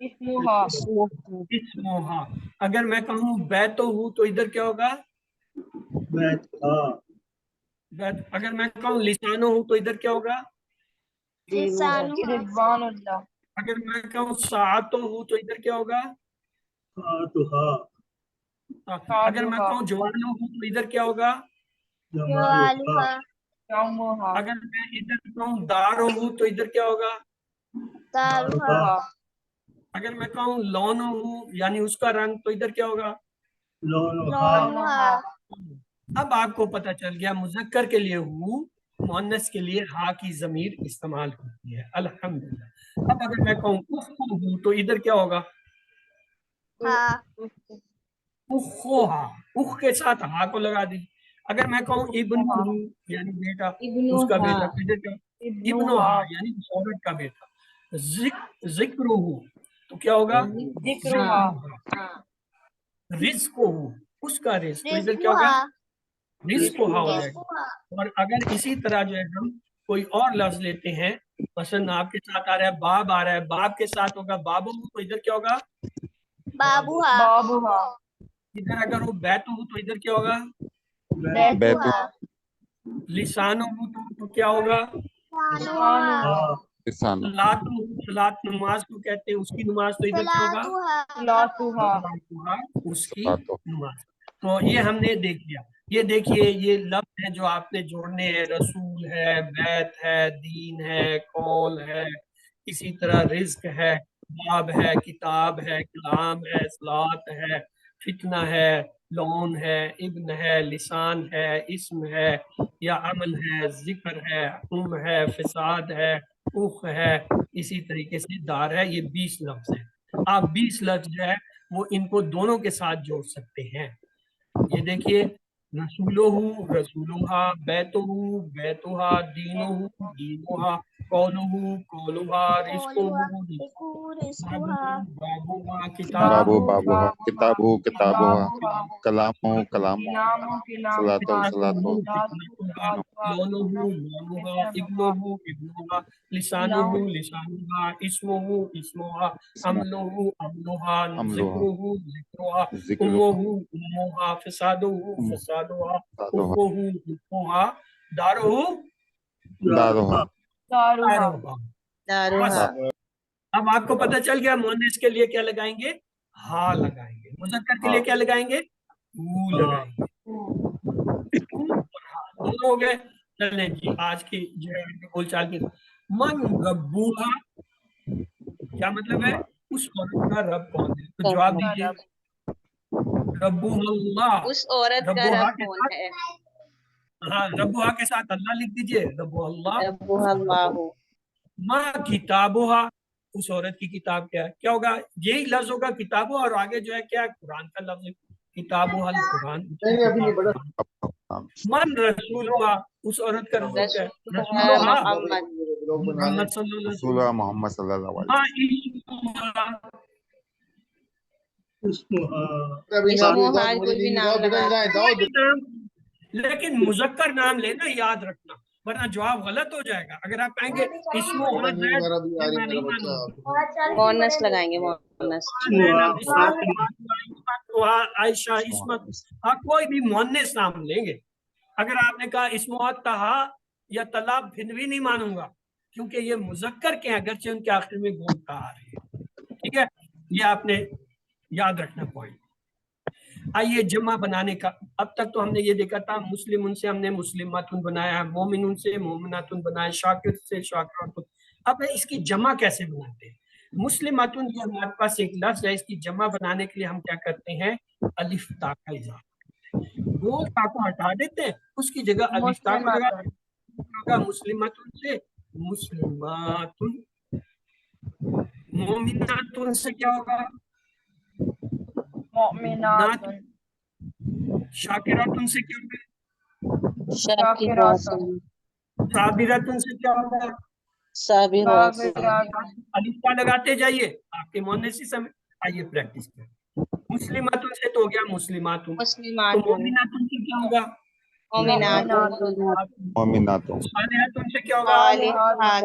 اسمها اسمها. اگر میں کہوں بیتہ تو ادھر کیا ہوگا؟ بیت. اگر میں کہوں لسانہ تو ادھر کیا ہوگا؟ رضوان اللہ اگر میں کہوں ساعتہ تو ادھر کیا ہوگا؟ اگر میں کہوں جوانہ تو ادھر کیا ہوگا؟ یومها اگر میں ادھر کہوں دارہ تو ادھر کیا ہوگا؟ اگر میں کہوں لونہ یعنی اس کا رنگ تو ادھر کیا ہوگا؟ لونها اب آپ کو پتہ چل گیا مذکر کے لیے ہو، مؤنث کے لیے ہا کی ضمیر استعمال ہوتی ہے. الحمدللہ. اب اگر میں کہوں اخوہ تو ادھر کیا ہوگا؟ اخوہا. اخ کے ساتھ ہا کو لگا دی. اگر میں کہوں ابن یعنی بیٹا، اس کا بیٹا تو ادھر کیا؟ ابنہا یعنی اس عورت کا بیٹا. ذکرہ تو کیا ہوگا؟ ذکرها رزق اس کا رزق تو ادھر کیا ہوگا؟ رزق ہو جائے گا. اور اگر اسی طرح جو ہے ہم کوئی اور لفظ لیتے ہیں، مثلا آپ کے ساتھ آ رہا ہے باب، آ رہا ہے باب کے ساتھ ہوگا بابو تو ادھر کیا ہوگا؟ بابها ادھر اگر وہ بیت ہو تو ادھر کیا ہوگا؟ بیتها لسان ہو تو کیا ہوگا؟ لسان صلاۃ نماز کو کہتے ہیں، اس کی نماز تو ادھر کیا ہوگا؟ صلاتها اس کی نماز. تو یہ ہم نے دیکھ لیا. یہ دیکھیے یہ لفظ ہے جو آپ نے جوڑنے ہیں، رسول ہے، بیت ہے، دین ہے، قول ہے، اسی طرح رزق ہے، باب ہے، کتاب ہے، کلام ہے، صلاۃ ہے، فتنہ ہے، لون ہے، ابن ہے، لسان ہے، اسم ہے یا عمل ہے، ذکر ہے، ہے، فساد ہے، اخ ہے، اسی طریقے سے دار ہے. یہ 20 لفظ ہیں. آپ 20 لفظ جو ہے وہ ان کو دونوں کے ساتھ جوڑ سکتے ہیں. یہ دیکھیے رسولہ رسولہا، بیتہ بیتہا، دینہ دینہا، قولہ قولہا، رزقہ بابہا، بابو کتابہ بابوہا، کتابو کتابوہا، کلامو کلامو، صلاتو صلاتو، لونہ لونہا، ابنہ ابنہا، لسانہ لسانہا، اسمہ اسمہا، حملہ حملہا، حملہا، ذکرہ ذکرہا، ذکر امہ امہا، فسادہ فسادہا، دادوہا، اخوہ اخوہا، دارہ دادوہا، دارها بس. اب آپ کو پتہ چل گیا مؤنث کے لیے کیا لگائیں گے؟ ہا لگائیں گے. مذکر کے لیے کیا لگائیں گے؟ او لگائیں گے. دونوں ہو گئے. چلیں جی آج کی جو ہے بول چال کی من ربوہا کیا مطلب ہے؟ اس عورت کا رب کون ہے؟ تو جواب دیجیے. ربوہ اللہ. اس عورت کا ربوہا رب کے کون ساتھ، ہے؟ ہاں ربوہا کے ساتھ اللہ لکھ دیجیے. ربوہ اللہ. ربها اللہ. ما کتابوہا اس عورت کی کتاب کیا ہے؟ کیا ہوگا؟ یہی لفظ ہوگا کتابوں، اور آگے جو ہے کیا ہے؟ قرآن کا لفظ ہے. کتابوہا القرآن. من رسولوہا اس عورت کا رسول کیا ہے؟ رسولها رسولوہا محمد. محمد صلی اللہ علیہ رسول وسلم. محمد صلی اللہ علیہ ما اسمها کوئی بھی نام لگا اسمہا لیکن مذکر نام لینا یاد رکھنا، ورنہ جواب غلط ہو جائے گا. اگر آپ کہیں گے اسمہا زید، یہ میں نہیں مانوں گا. مونس لگائیں گے، مونس. عائشہ، عصمت، آپ کوئی بھی مؤنث نام لیں گے. اگر آپ نے کہا اسمہا طہا یا طلا پھر بھی نہیں مانوں گا، کیونکہ یہ مذکر کے ہیں اگرچہ ان کے آخر میں گون کا آ رہے ہیں. ٹھیک ہے، یہ آپ نے یاد رکھنا پوائنٹ. آئیے جمع بنانے کا. اب تک تو ہم نے یہ دیکھا تھا مسلم سے ہم نے مسلماتن بنایا، مومن سے مومناتن بنایا، شاکر سے شاکراتن. اب اس کی جمع کیسے بناتے ہیں؟ مسلماتن جو ہمارے پاس ایک لفظ ہے، اس کی جمع بنانے کے لیے ہم کیا کرتے ہیں؟ الف تا کا اضافہ. دو تا کو ہٹا دیتے ہیں، اس کی جگہ الف تا کو لگا دیتے ہیں. مسلماتن سے مسلماتن. مومناتن سے کیا ہوگا؟ مؤمنات شاکراتن سے کیا ہوگا؟ شاکرات صابراتن سے کیا ہوگا؟ صابرات. الف تا لگاتے جائیے آپ کے مؤنث سمجھ. آئیے پریکٹس کریں. مسلماتن سے تو ہو گیا مسلماتن. تو مسلمات. مومناتن سے کیا ہوگا؟ مومنات. مومناتوں. صالحاتن سے کیا ہوگا؟ صالحات.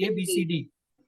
ABCD।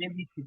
ABCD।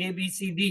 ABCD।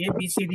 ABCD।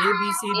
ABCD।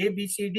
ABCD।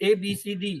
ABCD।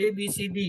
ABCD।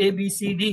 ABCD।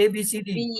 ABCD।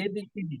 ABCD।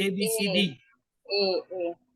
ABCD।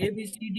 ABCD।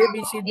ABCD।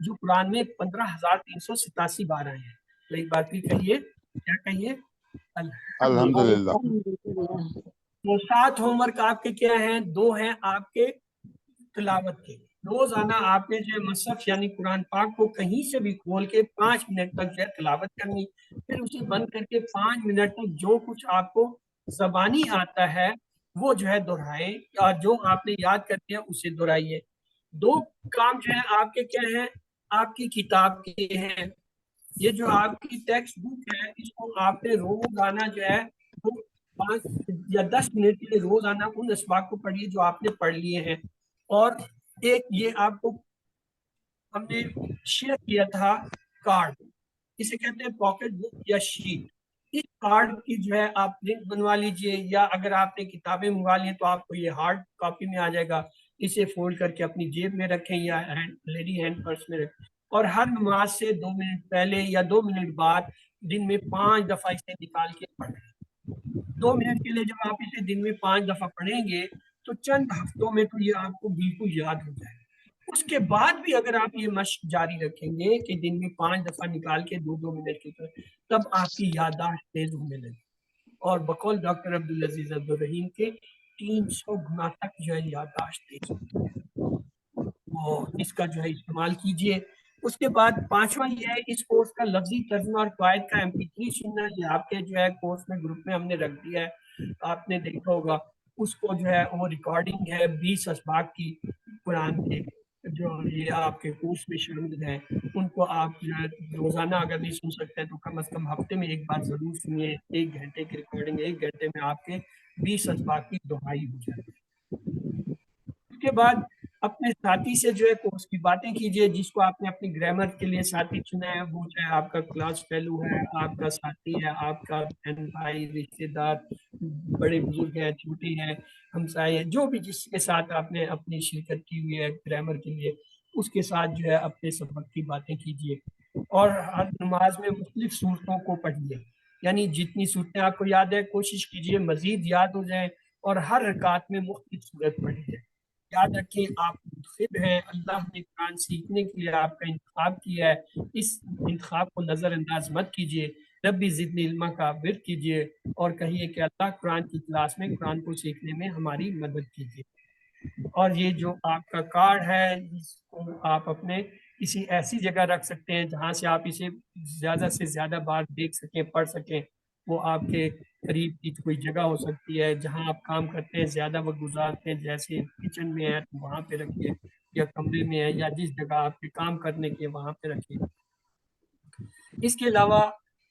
جو قرآن میں 15,387 بار آئے ہیں. تو ایک بار پھر کہیے, کیا کہیے؟ الحمدللہ. تو 7 ہوم ورک آپ کے کیا ہیں؟ 2 ہیں آپ کے تلاوت کے. روزانہ آپ نے جو ہے مصحف یعنی قرآن پاک کو کہیں سے بھی کھول کے 5 منٹ تک جو ہے تلاوت کرنی, پھر اسے بند کر کے 5 منٹ تک جو کچھ آپ کو زبانی آتا ہے وہ جو ہے دہرائیں, اور جو آپ نے یاد کرتے ہیں اسے دہرائیے. 2 کام جو ہے آپ کے کیا ہیں؟ آپ کی کتاب کے ہیں. یہ جو آپ کی ٹیکسٹ بک ہے اس کو آپ نے روزانہ جو ہے 5 یا 10 منٹ کے لیے روزانہ ان اسباق کو پڑھیے جو آپ نے پڑھ لیے ہیں. اور ایک یہ آپ کو ہم نے شیئر کیا تھا کارڈ, اسے کہتے ہیں پاکٹ بک یا شیٹ. اس کارڈ کی جو ہے آپ پرنٹ بنوا لیجئے, یا اگر آپ نے کتابیں منگوا لی تو آپ کو یہ ہارڈ کاپی میں آ جائے گا. اسے فولڈ کر کے اپنی جیب میں رکھیں یا لیڈی ہینڈ پرس میں رکھیں, اور ہر نماز سے 2 منٹ پہلے یا 2 منٹ بعد دن میں 5 دفعہ اسے نکال کے پڑھیں. 2 منٹ کے لیے جب آپ اسے دن میں 5 دفعہ پڑھیں گے تو چند ہفتوں میں تو یہ آپ کو بالکل یاد ہو جائے گا. اس کے بعد بھی اگر آپ یہ مشق جاری رکھیں گے کہ دن میں 5 دفعہ نکال کے 2 منٹ کی طرح, تب آپ کی یادداشت تیز ہونے لگے. اور بقول ڈاکٹر عبدالعزیز عبدالرحیم کے 300 گنا تک جو ہے یادداشت تیز ہوتی ہے. وہ اس کا جو ہے استعمال کیجئے. اس کے بعد 5واں یہ ہے, اس کورس کا لفظی ترجمہ اور قواعد کا MP3 سننا. یہ آپ کے جو ہے کورس میں گروپ میں ہم نے رکھ دیا ہے, آپ نے دیکھا ہوگا. اس کو جو ہے وہ ریکارڈنگ ہے 20 اسباق کی قرآن کے, جو یہ آپ کے کورس میں شامل ہیں. ان کو آپ جو ہے روزانہ اگر نہیں سن سکتے تو کم از کم ہفتے میں ایک بار ضرور سنیے. 1 گھنٹے کی ریکارڈنگ, 1 گھنٹے میں آپ کے 20 اسباق کی دہائی ہو جائے گی. اس کے بعد اپنے ساتھی سے جو ہے کورس کی باتیں کیجئے, جس کو آپ نے اپنی گرامر کے لیے ساتھی چنا ہے, وہ چاہے آپ کا کلاس فیلو ہے, آپ کا ساتھی ہے, آپ کا بہن بھائی رشتے دار, بڑے بزرگ ہیں, چھوٹے ہیں, ہمسائے ہیں, جو بھی جس کے ساتھ آپ نے اپنی شرکت کی ہوئی ہے گرامر کے لیے, اس کے ساتھ جو ہے اپنے سبق کی باتیں کیجئے. اور ہر نماز میں مختلف صورتوں کو پڑھیے, یعنی جتنی صورتیں آپ کو یاد ہے کوشش کیجئے مزید یاد ہو جائیں, اور ہر رکعت میں مختلف صورت پڑھیے. یاد رکھیں آپ منتخب ہیں, اللہ نے قرآن سیکھنے کے لیے آپ کا انتخاب کیا ہے. اس انتخاب کو نظر انداز مت کیجیے. ربی زدنی علما کا ورد کیجیے اور کہیے کہ اللہ قرآن کی کلاس میں قرآن کو سیکھنے میں ہماری مدد کیجیے. اور یہ جو آپ کا کارڈ ہے اس کو آپ اپنے کسی ایسی جگہ رکھ سکتے ہیں جہاں سے آپ اسے زیادہ سے زیادہ بار دیکھ سکیں, پڑھ سکیں. وہ آپ کے قریب کی کوئی جگہ ہو سکتی ہے جہاں آپ کام کرتے ہیں, زیادہ وقت گزارتے ہیں, جیسے کچن میں ہے تو وہاں پہ رکھیے, یا کمرے میں ہے, یا جس جگہ آپ کے کام کرنے کے وہاں پہ رکھیے. اس کے علاوہ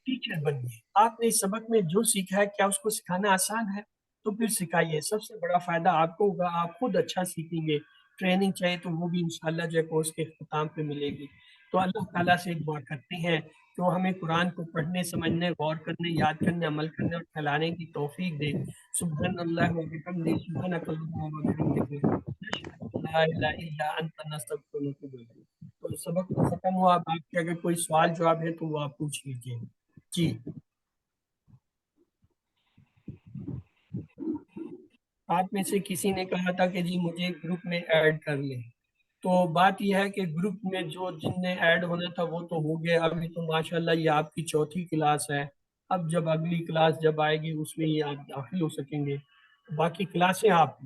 ٹیچر بنیے. آپ نے اس سبق میں جو سیکھا ہے کیا اس کو سکھانا آسان ہے؟ تو پھر سکھائیے. سب سے بڑا فائدہ آپ کو ہوگا, آپ خود اچھا سیکھیں گے. ٹریننگ چاہیے تو وہ بھی انشاءاللہ جو ہے کورس کے اختتام پہ ملے گی. تو اللہ تعالیٰ سے ایک دعا کرتے ہیں کہ وہ ہمیں قرآن کو پڑھنے, سمجھنے, غور کرنے, یاد کرنے, عمل کرنے اور پھیلانے کی توفیق دے. سبحان اللہ و بحمدہ, سبحانک اللہم و بحمدک, لا الہ الا انت نستغفرک و نتوب الیک. تو سبق تو ختم ہوا. اب آپ کے اگر کوئی سوال جواب ہے تو وہ آپ پوچھ لیجیے. جی, آپ میں سے کسی نے کہا تھا کہ جی مجھے گروپ میں ایڈ کر لیں. تو بات یہ ہے کہ گروپ میں جن نے ایڈ ہونا تھا وہ تو ہو گئے. ابھی تو ماشاءاللہ یہ آپ کی 4تھی کلاس ہے. اب جب اگلی کلاس جب آئے گی اس میں یہ آپ داخل ہو سکیں گے. باقی کلاسیں آپ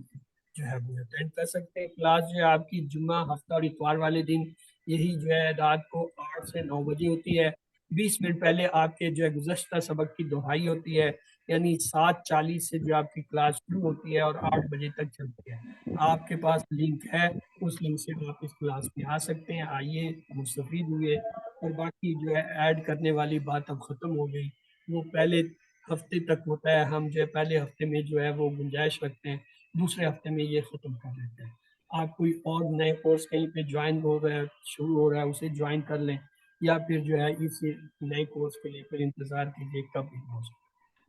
جو ہے وہ اٹینڈ کر سکتے ہیں. کلاس جو ہے آپ کی جمعہ, ہفتہ اور اتوار والے دن یہی جو ہے رات کو 8 سے 9 بجے ہوتی ہے. 20 منٹ پہلے آپ کے جو ہے گزشتہ سبق کی دہائی ہوتی ہے, یعنی 7:40 سے جو آپ کی کلاس شروع ہوتی ہے اور 8 بجے تک چلتی ہے. آپ کے پاس لنک ہے, اس لنک سے آپ اس کلاس میں آ سکتے ہیں. آئیے, مستفید ہوئے. اور باقی جو ہے ایڈ کرنے والی بات اب ختم ہو گئی. وہ پہلے ہفتے تک ہوتا ہے, ہم جو ہے پہلے ہفتے میں جو ہے وہ گنجائش رکھتے ہیں, دوسرے ہفتے میں یہ ختم کر دیتے ہیں. آپ کوئی اور نئے کورس کہیں پہ جوائن ہو رہا ہے, شروع ہو رہا ہے, اسے جوائن کر لیں, یا پھر جو ہے اس نئے کورس کے لیے پھر انتظار کیجیے کب بھی ہو سکے.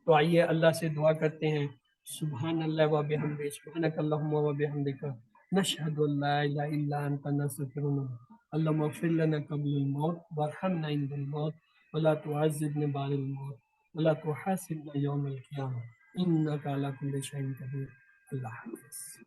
تو آئیے اللہ سے دعا کرتے ہیں. سبحان اللہ و بحمدہ, سبحانک اللہم و بحمدک, نشہد ان لا الہ الا انت, نستغفرک. اللہم اغفر لنا قبل الموت وارحمنا عند الموت ولا تعذبنا بعد الموت ولا تحاسبنا یوم القیامہ انک علی کل شیء قدیر. اللہ حافظ.